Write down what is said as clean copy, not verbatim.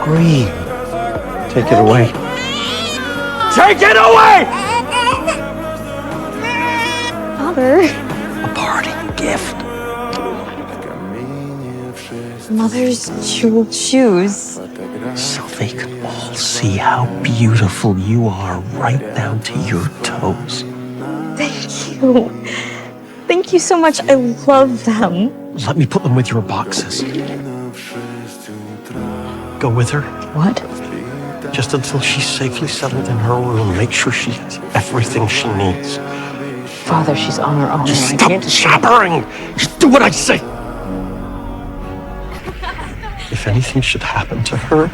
scream. Take it away. Take it away! Father. A parting gift. Mother's jeweled shoes. So they can all see how beautiful you are right down to your toes. Thank you. Thank you so much. I love them. Let me put them with your boxes. Go with her. What? Just until she's safely settled in her room. Make sure she has everything she needs. Father, she's on her own. Just stop jabbering! Just do what I say! If anything should happen to her,